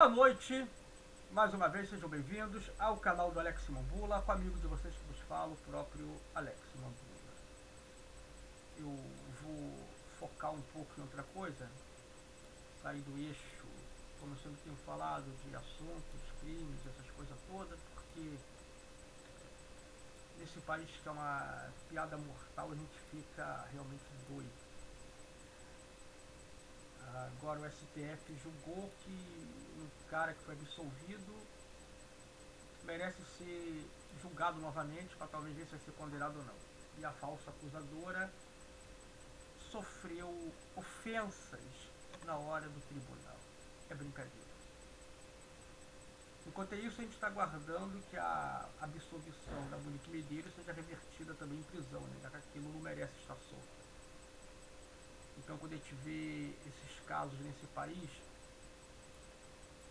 Boa noite, mais uma vez sejam bem-vindos ao canal do Alex Mambula, com o amigo de vocês que vos falo, o próprio Alex Mambula. Eu vou focar um pouco em outra coisa, sair do eixo, como eu sempre tenho falado, de assuntos, crimes, essas coisas todas, porque nesse país que é uma piada mortal a gente fica realmente doido. Agora o STF julgou que um cara que foi absolvido merece ser julgado novamente para talvez ver se vai ser condenado ou não. E a falsa acusadora sofreu ofensas na hora do tribunal. É brincadeira. Enquanto isso, a gente está aguardando que a absolvição da Monique Medeiros seja revertida também em prisão, né? Já que aquilo não merece estar solto. Então, quando a gente vê esses casos nesse país,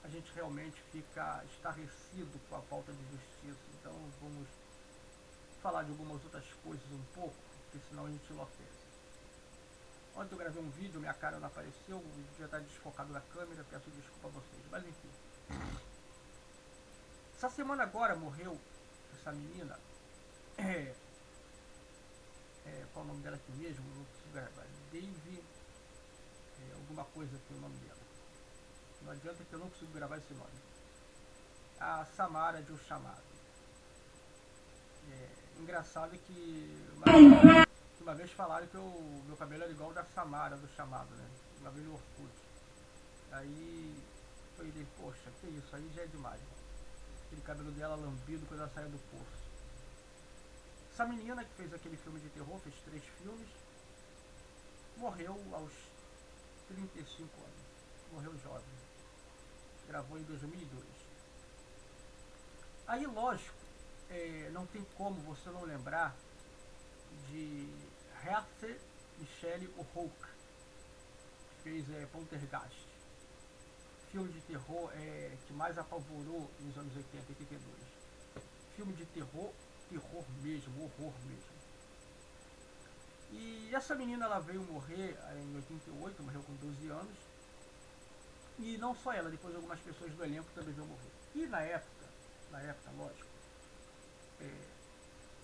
a gente realmente fica estarrecido com a falta de justiça. Então, vamos falar de algumas outras coisas um pouco, porque senão a gente enlouquece. Ontem eu gravei um vídeo, minha cara não apareceu, o vídeo já está desfocado da câmera, peço desculpa a vocês, mas enfim. Essa semana agora morreu essa menina, é, qual é o nome dela aqui mesmo? Não consigo gravar. Dave, alguma coisa aqui o nome dela. Não adianta que eu não consigo gravar esse nome. A Samara de O Chamado. Engraçado que uma vez falaram que o meu cabelo era igual o da Samara do Chamado, né? Uma vez no Orkut. Aí eu falei, poxa, que isso, aí já é demais. Aquele cabelo dela lambido quando ela saiu do poço. Essa menina que fez aquele filme de terror, fez 3 filmes, morreu aos 35 anos. Morreu jovem. Gravou em 2002. Aí, lógico, não tem como você não lembrar de Hertha Michelle O'Rourke, que fez Poltergeist. Filme de terror que mais apavorou nos anos 80 e 82. Filme de terror, terror mesmo, horror mesmo. E essa menina ela veio morrer em 88, morreu com 12 anos. E não só ela, depois algumas pessoas do elenco também veio morrer. E na época, lógico,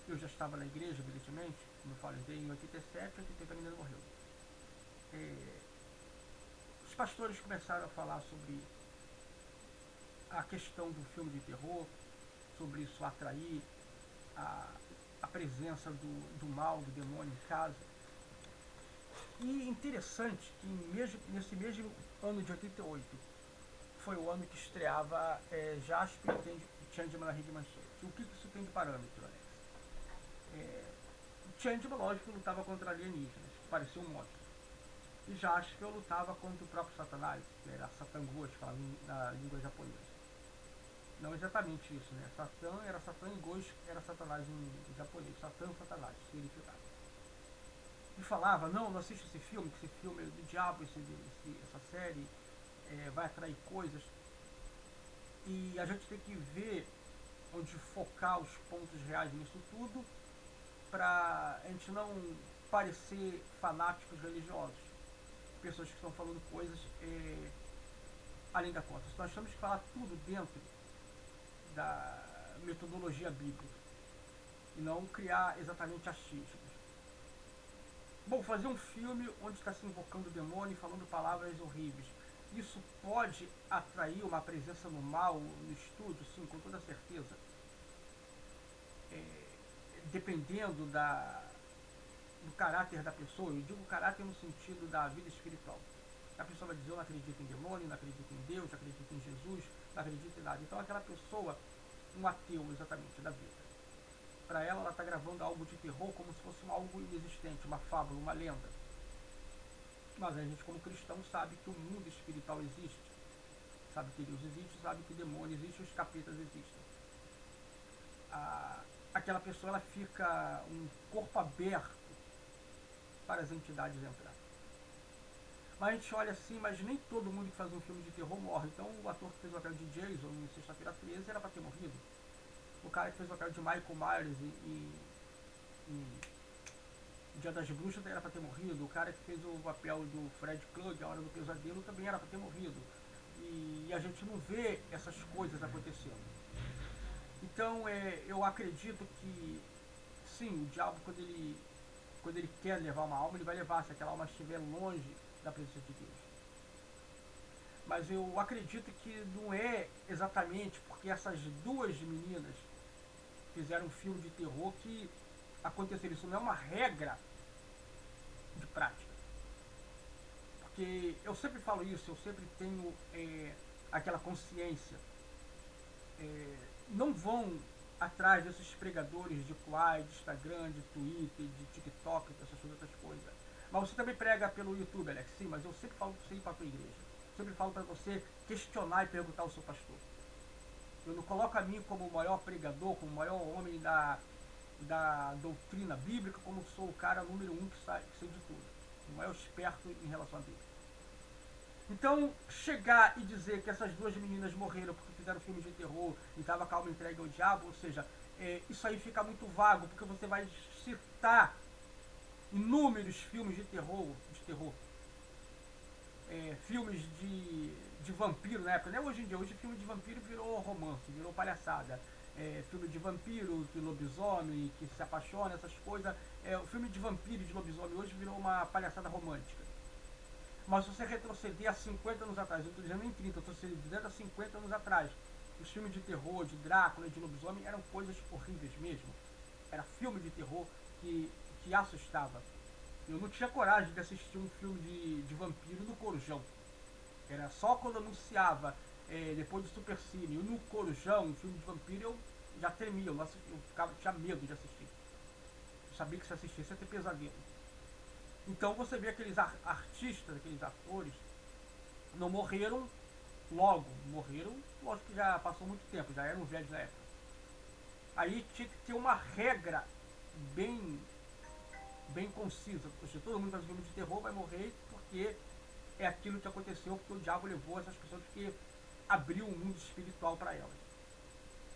eu já estava na igreja, evidentemente, como eu falei, em 87, 88 a menina morreu. Os pastores começaram a falar sobre a questão do filme de terror, sobre isso atrair a presença do mal, do demônio em casa. E interessante que nesse mesmo ano de 88 foi o ano que estreava Jasper e Changeman na Rede Manchete. O que isso tem de parâmetro, Alex? Changeman, lógico, lutava contra alienígenas, parecia um monstro. E Jasper lutava contra o próprio Satanás, que era Satangos, falando na língua japonesa. Não exatamente isso, né? Satã era Satã e Ghost era Satanás em japonês. Satã, Satanás, significado. E falava, não assista esse filme, que esse filme é do diabo, essa série vai atrair coisas. E a gente tem que ver onde focar os pontos reais nisso tudo, para a gente não parecer fanáticos religiosos. Pessoas que estão falando coisas além da conta. Nós temos que falar tudo dentro da metodologia bíblica e não criar exatamente achismos. Bom, fazer um filme onde está se invocando o demônio e falando palavras horríveis, isso pode atrair uma presença no mal no estúdio? Sim, com toda certeza. Dependendo do caráter da pessoa, eu digo caráter no sentido da vida espiritual. A pessoa vai dizer, eu não acredito em demônio, não acredito em Deus, não acredito em Jesus, não acredito em nada. Então aquela pessoa, um ateu exatamente da vida, para ela está gravando algo de terror como se fosse algo inexistente, uma fábula, uma lenda. Mas a gente como cristão sabe que o mundo espiritual existe, sabe que Deus existe, sabe que demônio existe, os capetas existem. Aquela pessoa ela fica um corpo aberto para as entidades entrar. Mas a gente olha assim, mas nem todo mundo que faz um filme de terror morre. Então o ator que fez o papel de Jason em Sexta-feira 13 era para ter morrido. O cara que fez o papel de Michael Myers em Dia das Bruxas era para ter morrido. O cara que fez o papel do Fred Krug, A Hora do Pesadelo, também era para ter morrido. E a gente não vê essas coisas acontecendo. Então eu acredito que sim, o diabo quando ele quer levar uma alma, ele vai levar se aquela alma estiver longe da presença de Deus. Mas eu acredito que não é exatamente porque essas duas meninas fizeram um filme de terror que aconteceu isso. Não é uma regra de prática. Porque eu sempre falo isso, eu sempre tenho aquela consciência. Não vão atrás desses pregadores de Quai, de Instagram, de Twitter, de TikTok, dessas outras coisas. Mas você também prega pelo YouTube, Alex, sim, mas eu sempre falo para você ir para a tua igreja. Eu sempre falo para você questionar e perguntar ao seu pastor. Eu não coloco a mim como o maior pregador, como o maior homem da doutrina bíblica, como sou o cara número um que sei de tudo. O maior esperto em relação a Bíblia. Então, chegar e dizer que essas duas meninas morreram porque fizeram filme de terror e estava calma entregue ao diabo, ou seja, isso aí fica muito vago, porque você vai citar inúmeros filmes de terror, filmes de vampiro na época, não é hoje em dia, hoje filme de vampiro virou romance, virou palhaçada. Filme de vampiro, de lobisomem, que se apaixona, essas coisas. O filme de vampiro e de lobisomem hoje virou uma palhaçada romântica. Mas se você retroceder a 50 anos atrás, eu estou dizendo em 30, eu estou dizendo a 50 anos atrás, os filmes de terror, de Drácula, de lobisomem, eram coisas horríveis mesmo. Era filme de terror que assustava. Eu não tinha coragem de assistir um filme de vampiro no Corujão. Era só quando anunciava, depois do Supercine, no Corujão, um filme de vampiro, eu já tremia, eu tinha medo de assistir. Eu sabia que se assistisse ia ter pesadelo. Então você vê aqueles artistas, aqueles atores, não morreram logo, morreram, lógico que já passou muito tempo, já eram velhos na época. Aí tinha que ter uma regra bem concisa, ou seja, todo mundo faz filme de terror vai morrer porque é aquilo que aconteceu, porque o diabo levou essas pessoas que abriu um mundo espiritual para elas.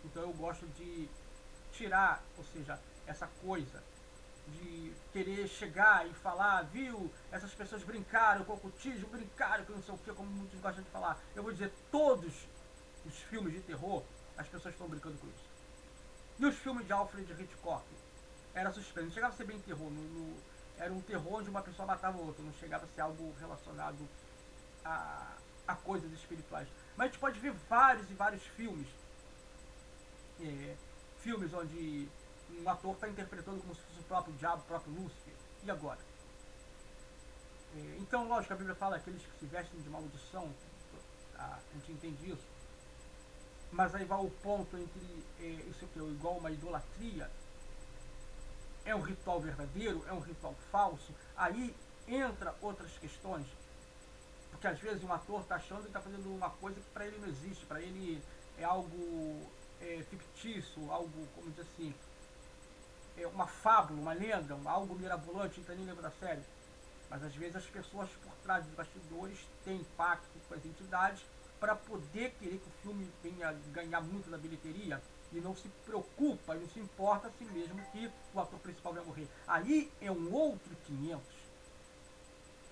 Então eu gosto de tirar, ou seja, essa coisa de querer chegar e falar, viu, essas pessoas brincaram com o ocultismo, brincaram com não sei o que, como muitos gostam de falar. Eu vou dizer, todos os filmes de terror, as pessoas estão brincando com isso. E os filmes de Alfred Hitchcock? Era suspense, não chegava a ser bem terror, era um terror onde uma pessoa matava a outra, não chegava a ser algo relacionado a coisas espirituais. Mas a gente pode ver vários e vários filmes, filmes onde um ator está interpretando como se fosse o próprio diabo, o próprio Lúcifer. E agora? Então, lógico, a Bíblia fala aqueles que se vestem de maldição, a gente entende isso. Mas aí vai o ponto entre isso que é igual uma idolatria. É um ritual verdadeiro? É um ritual falso? Aí entra outras questões. Porque às vezes um ator está achando que está fazendo uma coisa que para ele não existe. Para ele é algo fictício, algo, como diz assim, uma fábula, uma lenda, algo mirabolante, então nem lembra da série. Mas às vezes as pessoas por trás dos bastidores têm pacto com as entidades para poder querer que o filme venha ganhar muito na bilheteria e não se preocupa e não se importa assim mesmo que o ator principal vai morrer. Aí é um outro 500.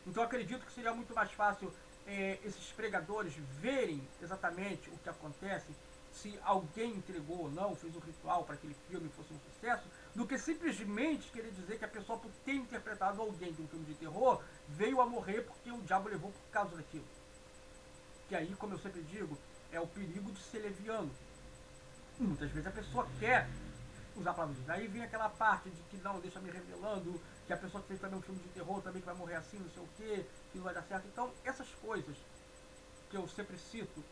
Então eu acredito que seria muito mais fácil esses pregadores verem exatamente o que acontece, se alguém entregou ou não, fez um ritual para que aquele filme fosse um sucesso, do que simplesmente querer dizer que a pessoa, por ter interpretado alguém de um filme de terror, veio a morrer porque o diabo levou por causa daquilo. Que aí, como eu sempre digo, é o perigo de ser leviano. Muitas vezes a pessoa quer usar palavras. Aí vem aquela parte de que não, deixa me revelando, que a pessoa que fez também um filme de terror também que vai morrer assim, não sei o que não vai dar certo. Então, essas coisas que eu sempre cito,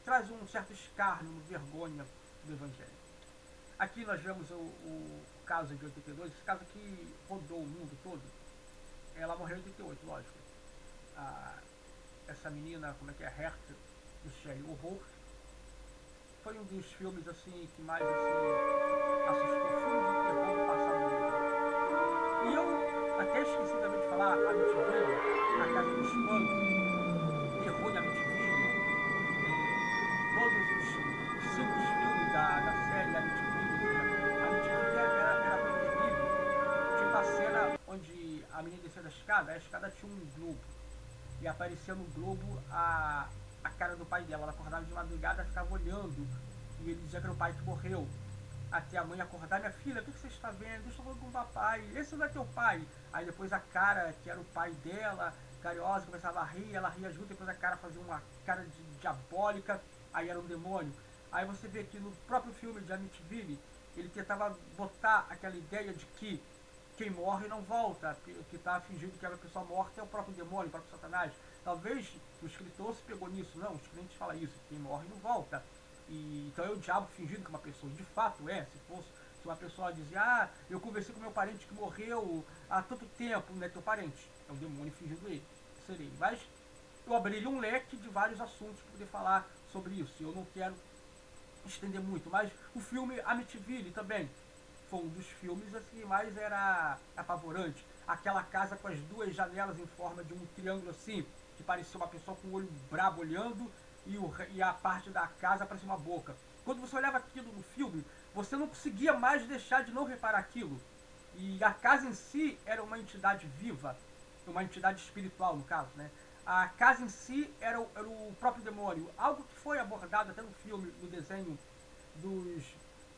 traz um certo escárnio, vergonha do Evangelho. Aqui nós vemos o caso de 82, esse caso que rodou o mundo todo. Ela morreu em 88, lógico. Essa menina, como é que é, Hertha, do Shelley, Horror, foi um dos filmes assim que mais assim, assustou, filme de terror do passado mesmo. E eu até esqueci também de falar, a Amityville, a Casa do Espanto, terror da Amityville, todos os 5 filmes da série Amityville, ou seja, a Amityville era tão terrível. Tinha uma cena onde a menina descia da escada, a escada tinha um globo. e aparecia no Globo a cara do pai dela. Ela acordava de madrugada, ficava olhando, e ele dizia que era o pai que morreu. Até a mãe acordar: minha filha, o que você está vendo? Eu estou falando com o papai, esse não é teu pai. Aí depois a cara, que era o pai dela, carinhosa, começava a rir, ela ria junto, depois a cara fazia uma cara diabólica, aí era um demônio. Aí você vê que no próprio filme de Amityville, ele tentava botar aquela ideia de que quem morre não volta, que está fingindo que a pessoa morta é o próprio demônio, o próprio Satanás. Talvez o escritor se pegou nisso. Não, os crentes falam isso, quem morre não volta. E, então é o diabo fingindo que uma pessoa, de fato é, se uma pessoa dizer: ah, eu conversei com meu parente que morreu há tanto tempo, não é teu parente, é o demônio fingindo ele, ser ele. Mas eu abriria um leque de vários assuntos para poder falar sobre isso, eu não quero estender muito, mas o filme Amityville também foi um dos filmes assim mais era apavorante. Aquela casa com as duas janelas em forma de um triângulo assim, que parecia uma pessoa com o olho brabo olhando, e a parte da casa parecia uma boca. Quando você olhava aquilo no filme, você não conseguia mais deixar de não reparar aquilo. E a casa em si era uma entidade viva, uma entidade espiritual no caso, né? A casa em si era o próprio demônio, algo que foi abordado até no filme, no desenho dos,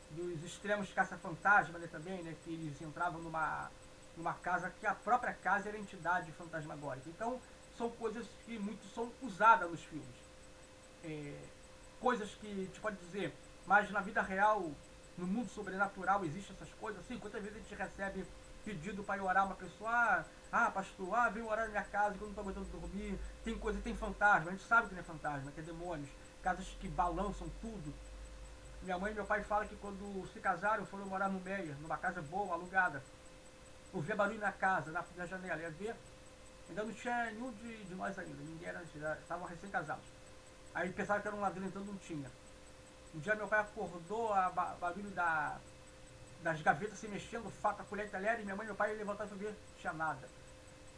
dos extremos caça-fantasma, né, também, né, que eles entravam numa casa que a própria casa era entidade fantasmagórica. Então, são coisas que muito são usadas nos filmes. É, coisas que a gente pode dizer, mas na vida real, no mundo sobrenatural, existem essas coisas assim. Quantas vezes a gente recebe pedido para ir orar uma pessoa: pastor, vem orar na minha casa que eu não estou aguentando dormir. Tem coisa, tem fantasma, a gente sabe que não é fantasma, que é demônios, casas que balançam tudo. Minha mãe e meu pai falam que quando se casaram foram morar no Meia, numa casa boa, alugada. Ouvia barulho na casa, na janela, ia ver. Ainda não tinha nenhum de nós ainda, ninguém era, estavam recém-casados. Aí pensavam que era um ladrão, então não tinha. Um dia meu pai acordou, a barulho das gavetas se mexendo, faca, colher de talher, e minha mãe e meu pai levantaram e ver, não tinha nada.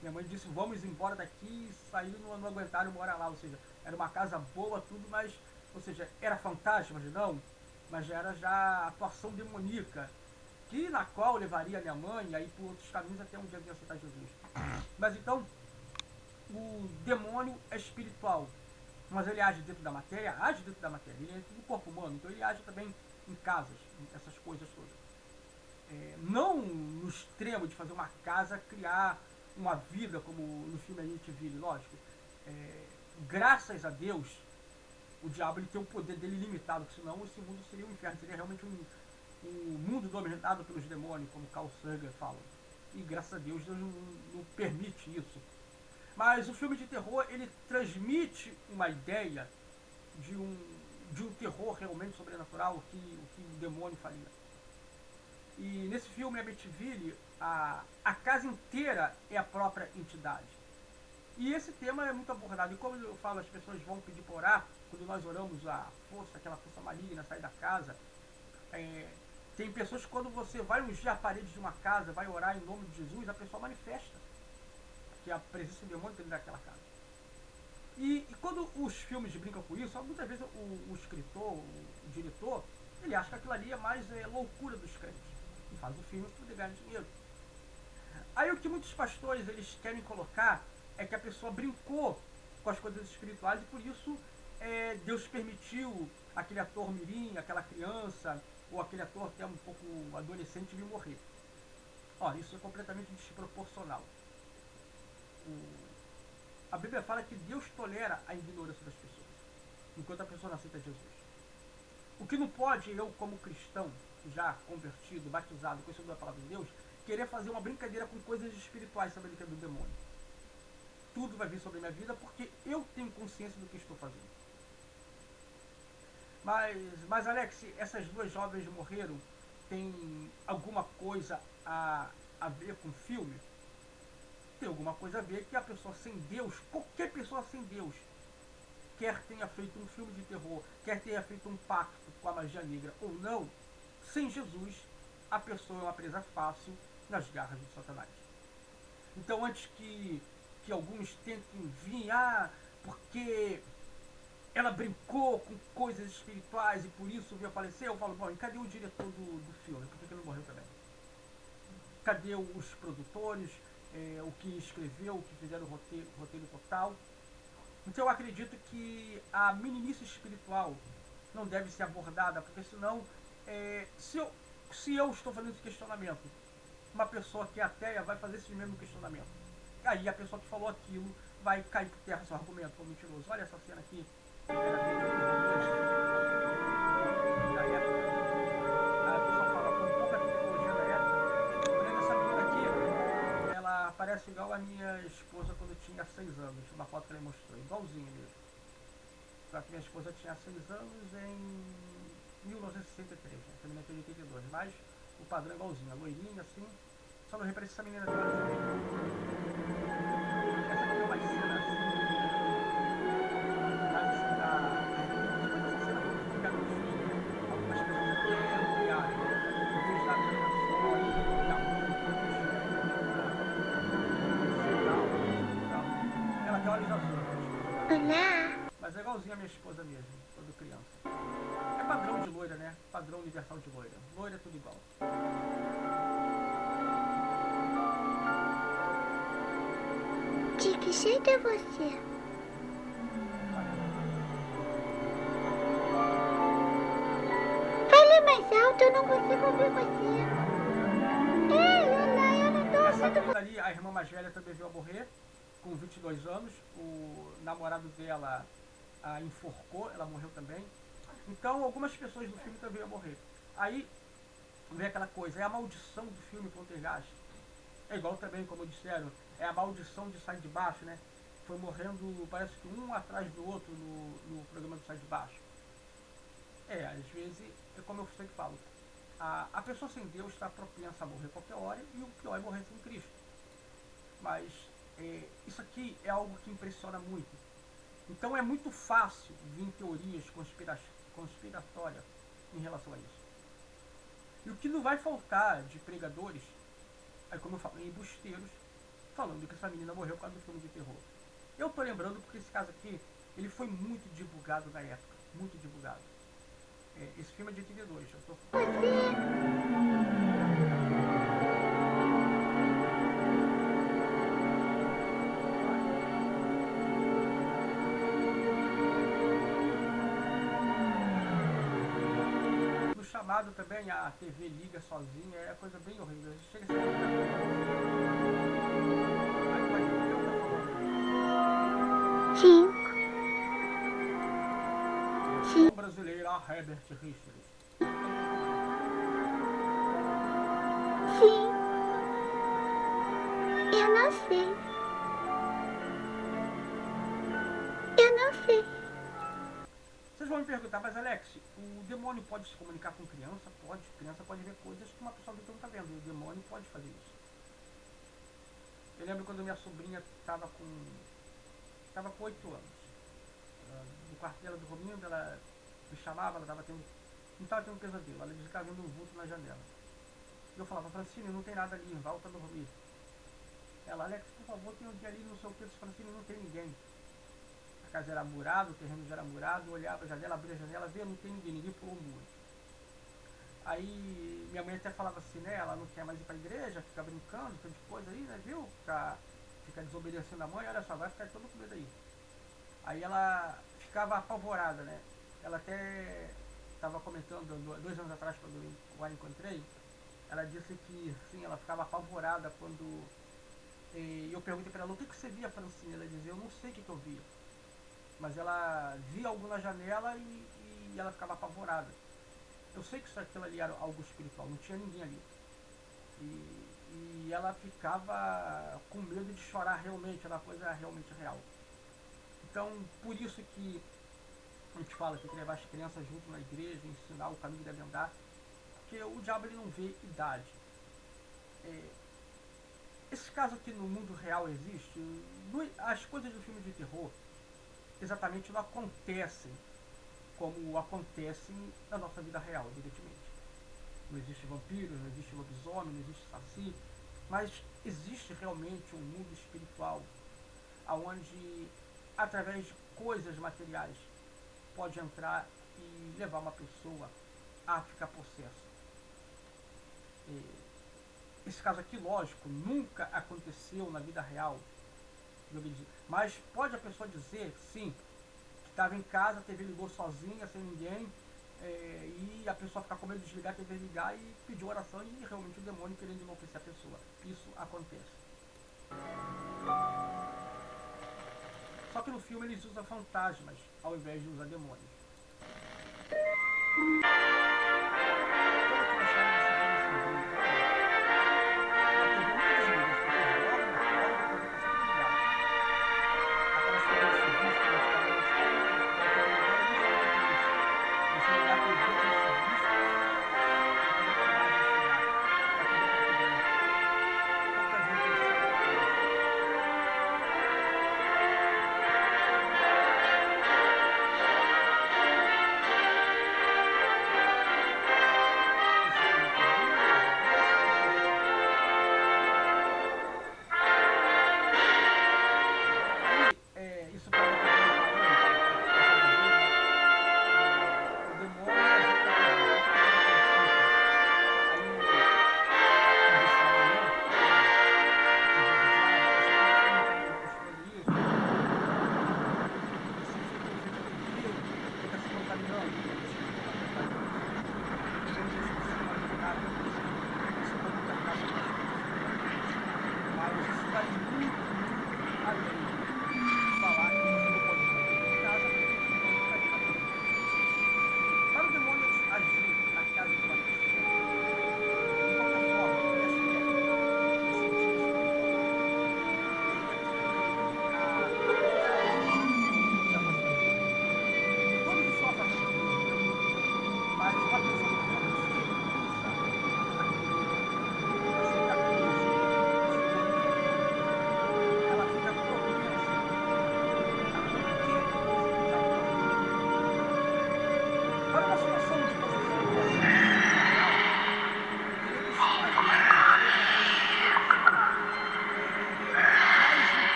Minha mãe disse: vamos embora daqui, e saíram, não aguentaram morar lá. Ou seja, era uma casa boa, tudo, mas, ou seja, era fantasma, não, mas era já atuação demoníaca, que na qual levaria minha mãe aí por outros caminhos até um dia vir aceitar Jesus. Mas então, o demônio é espiritual, mas ele age dentro da matéria, ele é dentro do corpo humano, então ele age também em casas, essas coisas todas. Não no extremo de fazer uma casa criar uma vida, como no filme a gente vive, lógico. Graças a Deus, o diabo ele tem o poder dele limitado, porque senão esse mundo seria um inferno, seria realmente um mundo dominado pelos demônios, como Carl Sagan fala. E graças a Deus não permite isso. Mas o filme de terror, ele transmite uma ideia de um terror realmente sobrenatural, o que o demônio faria. E nesse filme, Amityville, a casa inteira é a própria entidade. E esse tema é muito abordado. E como eu falo, as pessoas vão pedir por orar, quando nós oramos aquela força maligna sair da casa. Tem pessoas que quando você vai ungir a parede de uma casa, vai orar em nome de Jesus, a pessoa manifesta que a presença do demônio dentro daquela casa. E quando os filmes brincam com isso, muitas vezes o escritor, o diretor, ele acha que aquilo ali é mais loucura dos crentes. E faz o filme para poder ganhar dinheiro. Aí o que muitos pastores eles querem colocar é que a pessoa brincou com as coisas espirituais e por isso Deus permitiu aquele ator mirim, aquela criança, ou aquele ator até um pouco adolescente vir morrer. Olha, isso é completamente desproporcional. A Bíblia fala que Deus tolera a ignorância das pessoas, enquanto a pessoa não aceita Jesus. O que não pode, eu como cristão, já convertido, batizado, conhecedor da palavra de Deus, querer fazer uma brincadeira com coisas espirituais sobre a vida do demônio. Tudo vai vir sobre a minha vida porque eu tenho consciência do que estou fazendo. Mas Alex, essas duas jovens morreram, tem alguma coisa a ver com o filme? Tem alguma coisa a ver que a pessoa sem Deus, qualquer pessoa sem Deus, quer tenha feito um filme de terror, quer tenha feito um pacto com a magia negra ou não, sem Jesus, a pessoa é uma presa fácil nas garras de Satanás. Então antes que alguns tentem vir, porque ela brincou com coisas espirituais e por isso veio falecer, eu falo: bom, e cadê o diretor do filme? Por que ele não morreu também? Cadê os produtores? o que escreveu, o que fizeram o roteiro total. Então eu acredito que a meninice espiritual não deve ser abordada, porque senão, se eu estou fazendo esse questionamento, uma pessoa que é ateia vai fazer esse mesmo questionamento. Aí a pessoa que falou aquilo vai cair por terra seu argumento, como mentiroso. Olha essa cena aqui, era bem da época. A pessoa fala com pouca tecnologia da época. Olha essa menina aqui, ela parece igual a minha esposa quando tinha 6 anos, uma foto que ela mostrou, igualzinha mesmo. Só que minha esposa tinha 6 anos em 1963, né? Essa menina tem 82, mas o padrão é igualzinho, a loirinha assim. Só não reparece essa menina agora de essa aqui é uma cena assim, mas assim, essa cena foi publicada no filme. Algumas pessoas até ampliaram, né? Em vez da menina só e da mãe, ela tem olhos azuis. Olá. Mas é igualzinha a minha esposa mesmo, quando criança. É padrão de loira, né? Padrão universal de loira. Loira é tudo igual. De que jeito é você? Fale mais alto, eu não consigo ouvir você. Ei, olá, eu não tô Essa ouvindo menina ali, a irmã mais velha, também veio a morrer com 22 anos. O namorado dela a enforcou, ela morreu também. Então, algumas pessoas do filme também iam morrer. Aí, vem aquela coisa, é a maldição do filme Poltergeist. É igual também, como disseram, é a maldição de Sai de Baixo, né? Foi morrendo, parece que um atrás do outro no programa do Sai de Baixo. Às vezes, é como eu sempre falo, a pessoa sem Deus está propensa a morrer qualquer hora e o pior é morrer sem Cristo. Mas isso aqui é algo que impressiona muito. Então é muito fácil vir teorias conspiratórias em relação a isso. E o que não vai faltar de pregadores, aí como eu falei, embusteiros, falando que essa menina morreu por causa do filme de terror. Eu tô lembrando porque esse caso aqui, ele foi muito divulgado na época, muito divulgado. Esse filme é de 82, eu tô... No chamado também a TV liga sozinha, é coisa bem horrível. Chega a ser aí vai ver o que eu tô falando. 5. Versão brasileira Herbert Richards. Sim. Eu não sei. Eu não sei. Vocês vão me perguntar, mas Alex, o demônio pode se comunicar com criança? Pode. Criança pode ver coisas que uma pessoa adulta não está vendo. O demônio pode fazer isso. Eu lembro quando minha sobrinha estava com 8 anos. No quarto dela dormindo, ela me chamava, ela estava tendo. Não estava tendo um pesadelo, ela estava vendo um vulto na janela. E eu falava, Francine, não tem nada ali, volta a dormir. Ela, Alex, por favor, tem alguém ali, não sei o que, Francine, não tem ninguém. A casa era murada, o terreno já era murado, eu olhava a janela, abria a janela, via, não tem ninguém, ninguém pulou o muro. Aí minha mãe até falava assim, né, ela não quer mais ir pra igreja, fica brincando, tanto de coisa aí, né, viu? Fica desobedecendo a mãe, olha só, vai ficar todo com medo aí. Aí ela ficava apavorada, né? Ela até estava comentando 2 anos atrás, quando eu a encontrei, ela disse que, sim, ela ficava apavorada quando eu perguntei para ela, o que você via, Francine? Ela dizia, eu não sei o que eu via. Mas ela via algo na janela e ela ficava apavorada. Eu sei que isso aquilo ali era algo espiritual, não tinha ninguém ali. E ela ficava com medo de chorar realmente, era uma coisa realmente real. Então, por isso que a gente fala que tem que levar as crianças junto na igreja, ensinar o caminho que deve andar, porque o diabo ele não vê idade. Esse caso aqui no mundo real existe, as coisas do filme de terror exatamente não acontecem como acontecem na nossa vida real, evidentemente. Não existe vampiro, não existe lobisomem, não existe saci, mas existe realmente um mundo espiritual onde, através de coisas materiais, pode entrar e levar uma pessoa a ficar possessa. esse caso aqui, lógico, nunca aconteceu na vida real, mas pode a pessoa dizer, sim, que estava em casa, a TV ligou sozinha, sem ninguém, e a pessoa ficar com medo de desligar, a TV ligar e pediu oração e realmente o demônio querendo enlouquecer a pessoa. Isso acontece. Só que no filme eles usam fantasmas ao invés de usar demônios.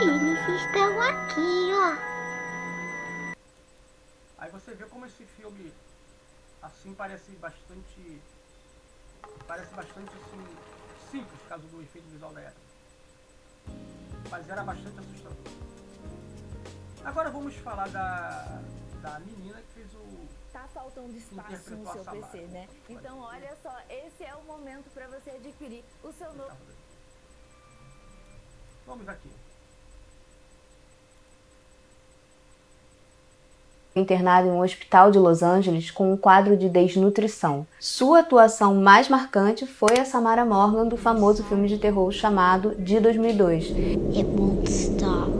Eles estão aqui, ó. Aí você vê como esse filme, assim, parece bastante assim, simples, caso do efeito visual da época. Mas era bastante assustador. Agora vamos falar da menina que fez o... Tá faltando espaço no seu PC, né? Então olha só, esse é o momento para você adquirir o seu novo... Vamos aqui. Internado em um hospital de Los Angeles com um quadro de desnutrição. Sua atuação mais marcante foi a Samara Morgan do famoso filme de terror chamado de 2002. It won't stop.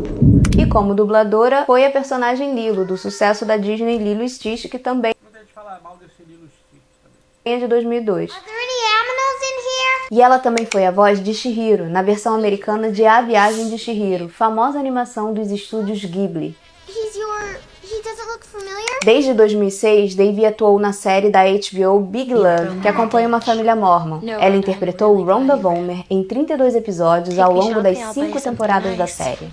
E como dubladora foi a personagem Lilo, do sucesso da Disney Lilo e Stitch, que também Muita gente fala mal desse Lilo e Stitch também. é de 2002. Are there any animals in here? E ela também foi a voz de Chihiro, na versão americana de A Viagem de Chihiro, famosa animação dos estúdios Ghibli. He doesn't look familiar? Desde 2006, Davy atuou na série da HBO Big Love, que acompanha uma família mormon. Ela interpretou Rhonda Vollmer em 32 episódios ao longo das 5 temporadas da série.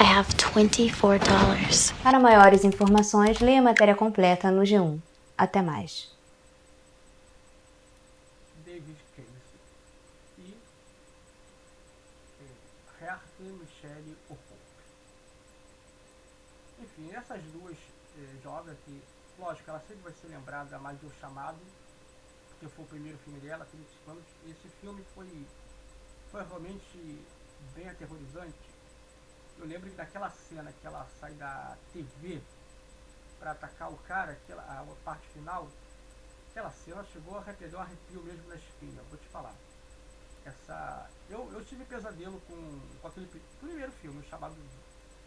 I have $24. Para maiores informações, leia a matéria completa no G1. Até mais. David Casey e Heather Michelle O'Rourke. Enfim, essas duas jovens aqui, lógico, ela sempre vai ser lembrada mais do Chamado, porque foi o primeiro filme dela, 35 anos. Esse filme foi realmente bem aterrorizante. Eu lembro que daquela cena que ela sai da TV para atacar o cara, a parte final, Aquela cena chegou a arrepiar um arrepio mesmo na espinha, vou te falar. Eu tive pesadelo com aquele primeiro filme, o Chamado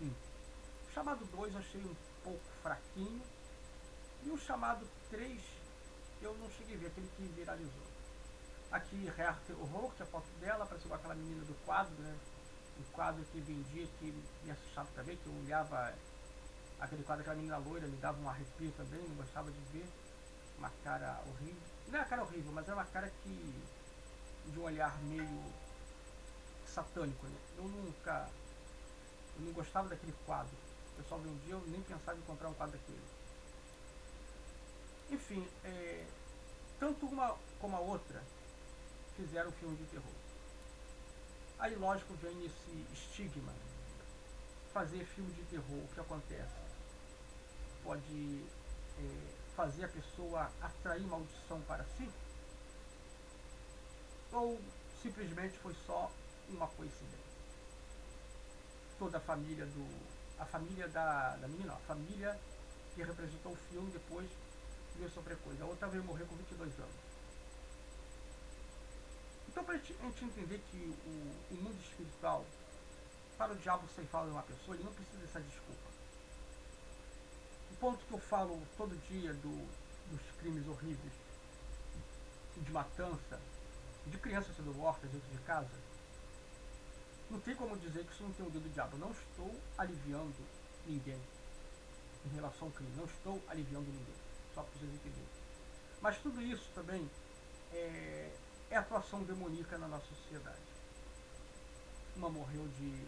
1. O Chamado 2 eu achei um pouco fraquinho. E o Chamado 3 eu não cheguei a ver, aquele que viralizou. Aqui, Heart Horror, que é a foto dela, pareceu aquela menina do quadro, né? Um quadro que vendia, que me assustava também, que eu olhava aquele quadro, aquela menina loira, me dava um arrepio também, não gostava de ver. Uma cara horrível. Não é uma cara horrível, mas é uma cara que de um olhar meio satânico, né? Eu não gostava daquele quadro. O pessoal vendia, eu nem pensava em comprar um quadro daquele. Enfim, tanto uma como a outra fizeram um filme de terror. Aí, lógico, vem esse estigma. Fazer filme de terror, o que acontece? Pode fazer a pessoa atrair maldição para si? Ou simplesmente foi só uma coincidência? Toda a família a família da menina, a família que representou o filme depois veio sofrer coisa. A outra veio morrer com 22 anos. Então, para a gente entender que o mundo espiritual, para o diabo ceifar uma pessoa, ele não precisa dessa desculpa. O ponto que eu falo todo dia dos crimes horríveis, de matança, de crianças sendo mortas dentro de casa, não tem como dizer que isso não tem o dedo do diabo. Eu não estou aliviando ninguém em relação ao crime. Não estou aliviando ninguém. Só para vocês entenderem. Mas tudo isso também é atuação demoníaca na nossa sociedade. Uma morreu de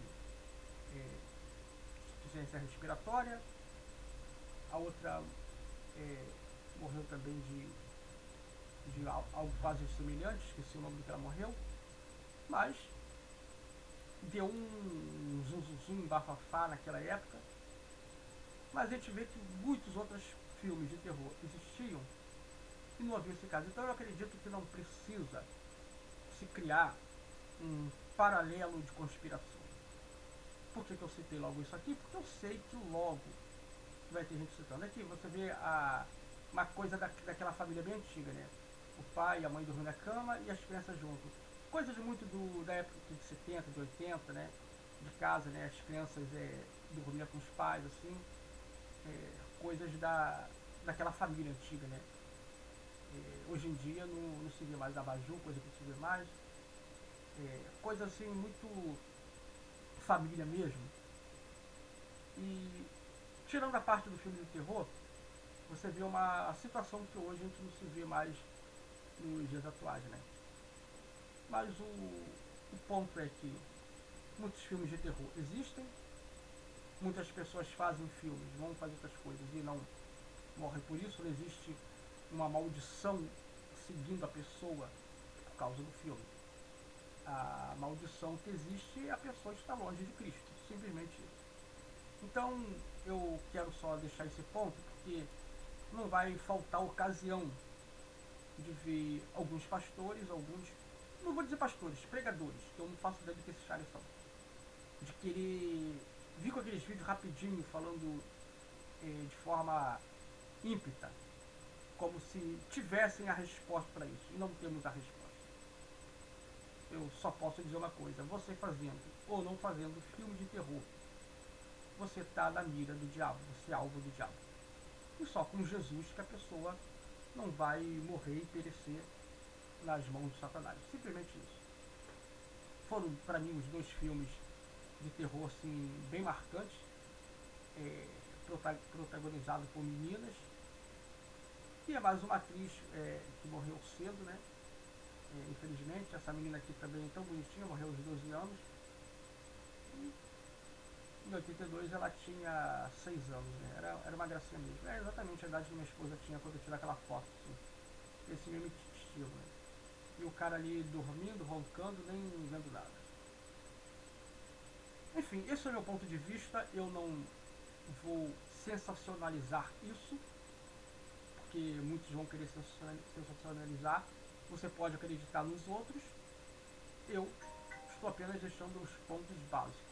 insuficiência respiratória, a outra morreu também de algo quase semelhante, esqueci o nome do que ela morreu, mas deu um zum bafafá naquela época. Mas a gente vê que muitos outros filmes de terror existiam e não havia esse caso. Então eu acredito que não precisa se criar um paralelo de conspiração. Por que eu citei logo isso aqui? Porque eu sei que logo vai ter gente citando. Aqui você vê uma coisa daquela família bem antiga, né? O pai e a mãe dormindo na cama e as crianças juntos. Coisas muito da época de 70, de 80, né? De casa, né? As crianças dormiam com os pais, assim. Coisas daquela família antiga, né? Hoje em dia não se vê mais abajur, coisa que se vê mais. Coisa assim, muito família mesmo. E tirando a parte do filme de terror, você vê uma situação que hoje a gente não se vê mais nos dias atuais, né? Mas o ponto é que muitos filmes de terror existem, muitas pessoas fazem filmes, vão fazer outras coisas e não morrem por isso. Não existe uma maldição seguindo a pessoa por causa do filme. A maldição que existe é a pessoa estar longe de Cristo, simplesmente isso. Então eu quero só deixar esse ponto, porque não vai faltar ocasião de ver alguns pastores, não vou dizer pastores, pregadores, que eu não faço ideia do que esses caras são, de querer vir com aqueles vídeos rapidinho, falando de forma ímpita, como se tivessem a resposta para isso, e não temos a resposta. Eu só posso dizer uma coisa: você fazendo ou não fazendo filme de terror, você está na mira do diabo, você é alvo do diabo. E só com Jesus que a pessoa não vai morrer e perecer nas mãos de Satanás. Simplesmente isso. Foram, para mim, os dois filmes de terror assim, bem marcantes, protagonizados por meninas. E é mais uma atriz que morreu cedo, né? Infelizmente. Essa menina aqui também é tão bonitinha, morreu aos 12 anos. E em 82 ela tinha 6 anos, né? Era uma gracinha mesmo. É exatamente a idade que minha esposa tinha quando eu tirei aquela foto, assim. Esse mesmo estilo, né? E o cara ali dormindo, roncando, nem vendo nada. Enfim, esse é o meu ponto de vista. Eu não vou sensacionalizar isso, porque muitos vão querer sensacionalizar. Você pode acreditar nos outros. Eu estou apenas deixando os pontos básicos.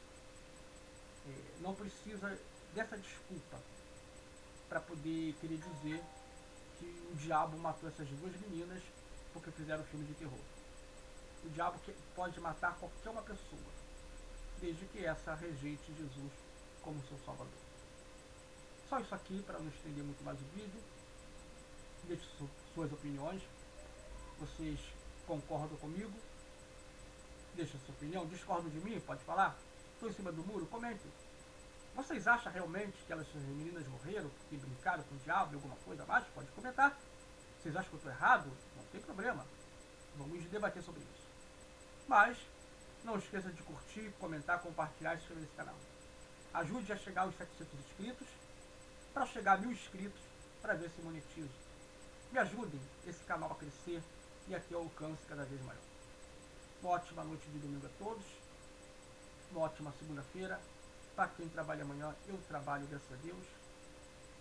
Não precisa dessa desculpa para poder querer dizer que o diabo matou essas duas meninas porque fizeram filme de terror. O diabo pode matar qualquer uma pessoa, desde que essa rejeite Jesus como seu salvador. Só isso aqui, para não estender muito mais o vídeo. Deixe suas opiniões. Vocês concordam comigo? Deixa sua opinião. Discordam de mim? Pode falar. Estou em cima do muro? Comente. Vocês acham realmente que essas meninas morreram porque brincaram com o diabo e alguma coisa abaixo? Pode comentar. Vocês acham que eu estou errado? Não tem problema. Vamos debater sobre isso. Mas não esqueça de curtir, comentar, compartilhar e se inscrever nesse canal. Ajude a chegar aos 700 inscritos, para chegar a 1000 inscritos, para ver se monetizo. Me ajudem esse canal a crescer e a ter alcance cada vez maior. Uma ótima noite de domingo a todos. Uma ótima segunda-feira. Para quem trabalha amanhã, eu trabalho, graças a Deus.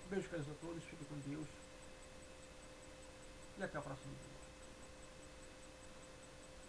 Beijo, caros a todos. Fiquem com Deus. E até o próximo vídeo.